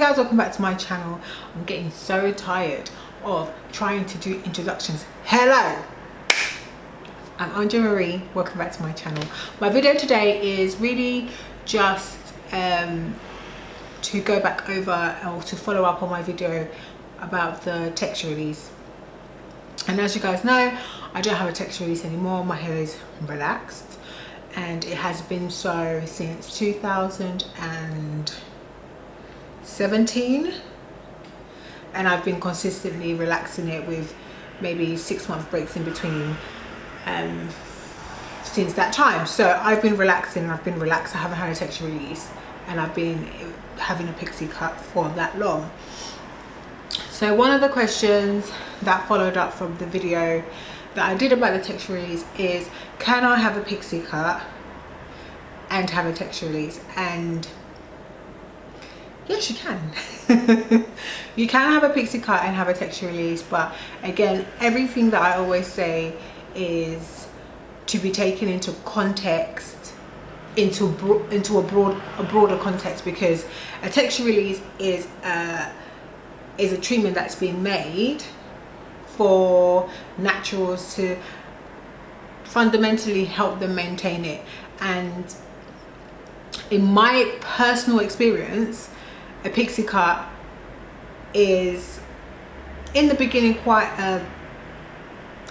guys, welcome back to my channel. I'm getting so tired of trying to do introductions. Hello, I'm Andree. Welcome back to my channel. My video today is really just to go back over or to follow up on my video about the texture release. And as you guys know, I don't have a texture release anymore. My hair is relaxed, and it has been so since 2017, and I've been consistently relaxing it with maybe 6-month breaks in between since that time. So I've been relaxing, I haven't had a texture release, and I've been having a pixie cut for that long. So one of the questions that followed up from the video that I did about the texture release is, can I have a pixie cut and have a texture release? And yes, you can. You can have a pixie cut and have a texture release, but again, everything that I always say is to be taken into context, into a broader context, because a texture release is a treatment that's been made for naturals to fundamentally help them maintain it. And in my personal experience, a pixie cut is in the beginning quite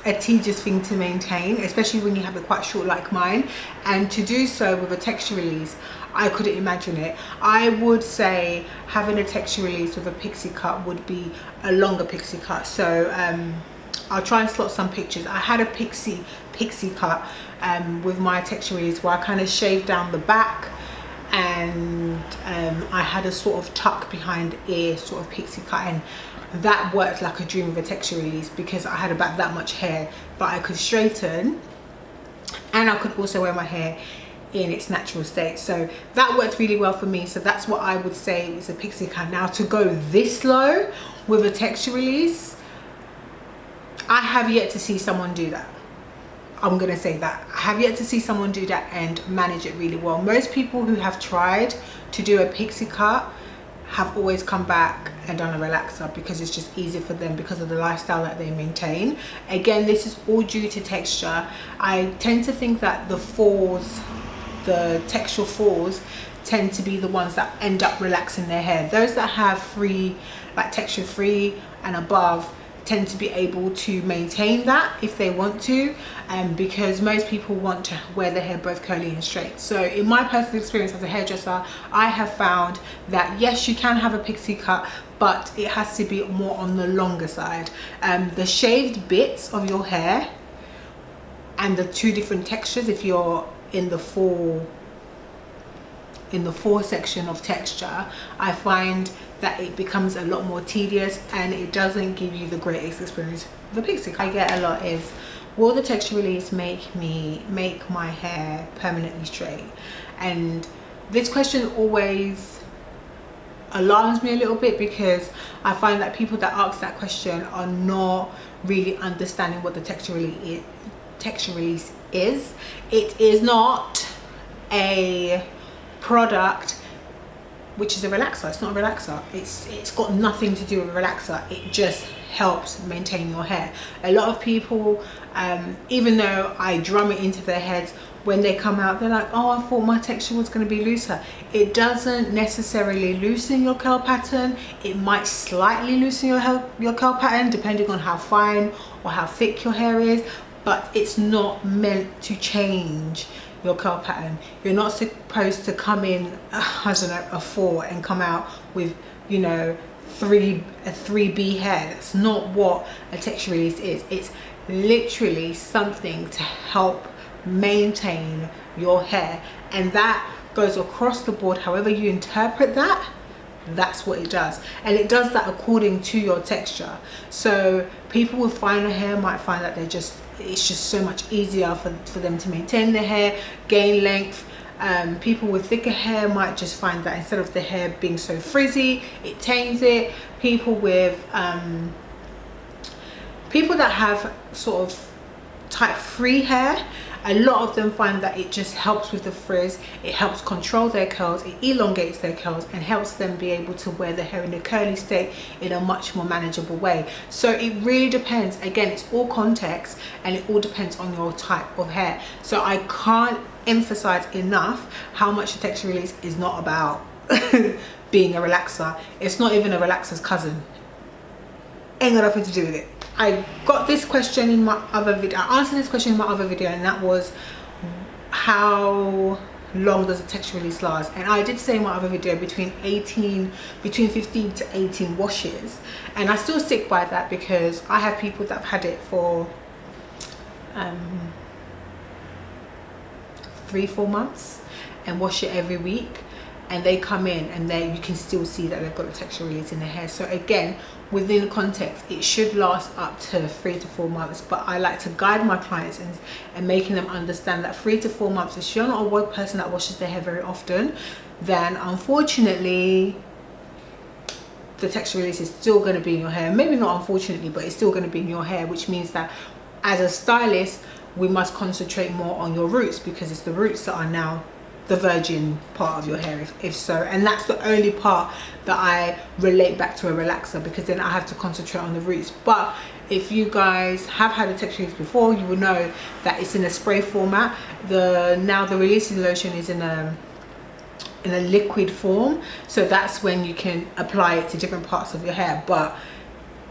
a tedious thing to maintain, especially when you have it quite short like mine. And to do so with a texture release, I couldn't imagine it. I would say having a texture release with a pixie cut would be a longer pixie cut. So I'll try and slot some pictures. I had a pixie cut with my texture release where I kind of shaved down the back, and I had a sort of tuck behind ear sort of pixie cut, and that worked like a dream with a texture release because I had about that much hair, but I could straighten, and I could also wear my hair in its natural state. So that worked really well for me. So that's what I would say is a pixie cut. Now, to go this low with a texture release, I have yet to see someone do that. I'm gonna say that I have yet to see someone do that and manage it really well. Most people who have tried to do a pixie cut have always come back and done a relaxer because it's just easier for them because of the lifestyle that they maintain. Again, this is all due to texture. I tend to think that the textural falls tend to be the ones that end up relaxing their hair. Those that have free, like texture free and above, tend to be able to maintain that if they want to, because most people want to wear their hair both curly and straight. So in my personal experience as a hairdresser, I have found that yes, you can have a pixie cut, but it has to be more on the longer side. The shaved bits of your hair and the two different textures, if you're in the full section of texture, I find that it becomes a lot more tedious and it doesn't give you the greatest experience. The pixie cut I get a lot is, will the texture release make my hair permanently straight? And this question always alarms me a little bit because I find that people that ask that question are not really understanding what the texture release is. It is not a product which is a relaxer. It's not a relaxer. It's got nothing to do with a relaxer. It just helps maintain your hair. A lot of people, even though I drum it into their heads, when they come out, they're like, oh, I thought my texture was going to be looser. It doesn't necessarily loosen your curl pattern. It might slightly loosen your curl pattern depending on how fine or how thick your hair is, but it's not meant to change your curl pattern. You're not supposed to come in, I don't know, a 4 and come out with, you know, a 3B hair. That's not what a texture release is. It's literally something to help maintain your hair, and that goes across the board. However you interpret that, that's what it does, and it does that according to your texture. So people with finer hair might find that it's just so much easier for them to maintain their hair, gain length. People with thicker hair might just find that instead of the hair being so frizzy, it tames it. People that have sort of type 3 hair, a lot of them find that it just helps with the frizz, it helps control their curls, it elongates their curls and helps them be able to wear their hair in a curly state in a much more manageable way. So it really depends. Again, it's all context and it all depends on your type of hair. So I can't emphasize enough how much the texture release is not about being a relaxer. It's not even a relaxer's cousin. Ain't got nothing to do with it. I got this question in my other video. I answered this question in my other video, and that was how long does a texture release last? And I did say in my other video between 15 to 18 washes, and I still stick by that because I have people that have had it for 3-4 months and wash it every week, and they come in and you can still see that they've got the texture release in their hair. So again, within context, it should last up to 3 to 4 months, but I like to guide my clients and making them understand that 3 to 4 months, if you're not a person that washes their hair very often, then unfortunately the texture release is still going to be in your hair. Maybe not unfortunately, but it's still going to be in your hair, which means that as a stylist we must concentrate more on your roots, because it's the roots that are now the virgin part of your hair, if so. And that's the only part that I relate back to a relaxer, because then I have to concentrate on the roots. But if you guys have had a texture release before, you will know that it's in a spray format. Now the releasing lotion is in a liquid form, so that's when you can apply it to different parts of your hair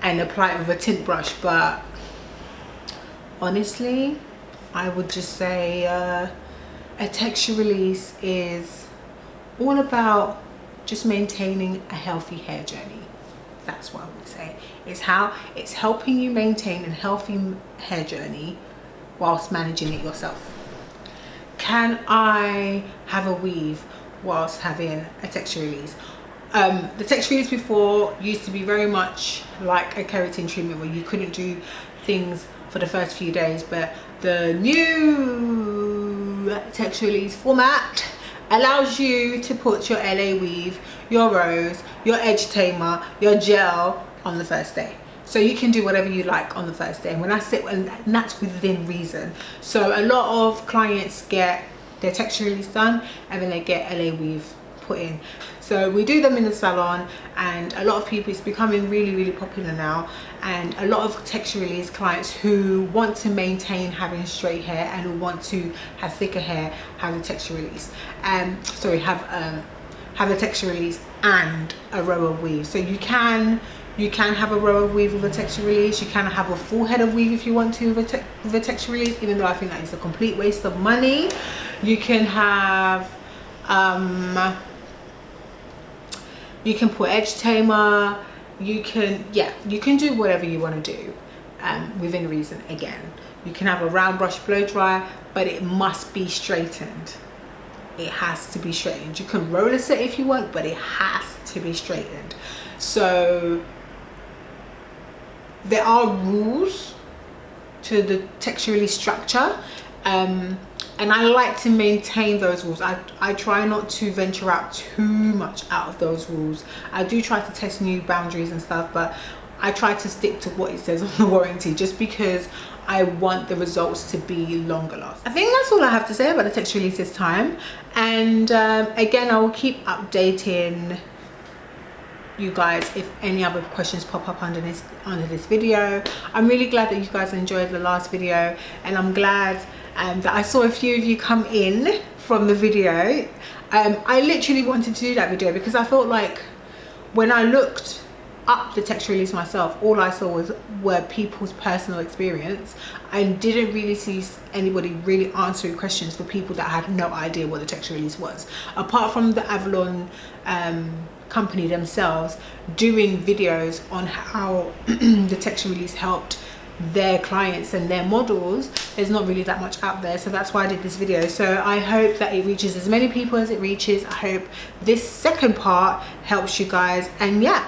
and apply it with a tint brush. But honestly, I would just say a texture release is all about just maintaining a healthy hair journey. That's what I would say. It's helping you maintain a healthy hair journey whilst managing it yourself. Can I have a weave whilst having a texture release? The texture release before used to be very much like a keratin treatment, where you couldn't do things for the first few days, but the new texture release format allows you to put your LA weave, your rose, your edge tamer, your gel on the first day. So you can do whatever you like on the first day. And when I say, and that's within reason. So a lot of clients get their texture release done and then they get LA weave put in. So we do them in the salon, and a lot of people, it's becoming really popular now, and a lot of texture release clients who want to maintain having straight hair and who want to have thicker hair have a texture release. Have a texture release and a row of weave. So you can have a row of weave with a texture release. You can have a full head of weave if you want to with a texture release, even though I think that is a complete waste of money. You can have you can put edge tamer, you can do whatever you want to do within reason. Again, you can have a round brush blow dry, but it must be straightened. It has to be straightened. You can roller set if you want, but it has to be straightened. So there are rules to the texture release structure, and I like to maintain those rules. I try not to venture out too much out of those rules. I do try to test new boundaries and stuff, but I try to stick to what it says on the warranty, just because I want the results to be longer lasting. I think that's all I have to say about the texture release this time. And again, I will keep updating you guys if any other questions pop up under this video. I'm really glad that you guys enjoyed the last video, and I'm glad that I saw a few of you come in from the video. I literally wanted to do that video because I felt like when I looked up the texture release myself, all I saw were people's personal experience. I didn't really see anybody really answering questions for people that had no idea what the texture release was, apart from the Avalon company themselves doing videos on how the texture release helped their clients and their models. There's not really that much out there, so that's why I did this video. So I hope that it reaches as many people as it reaches. I hope this second part helps you guys, and yeah,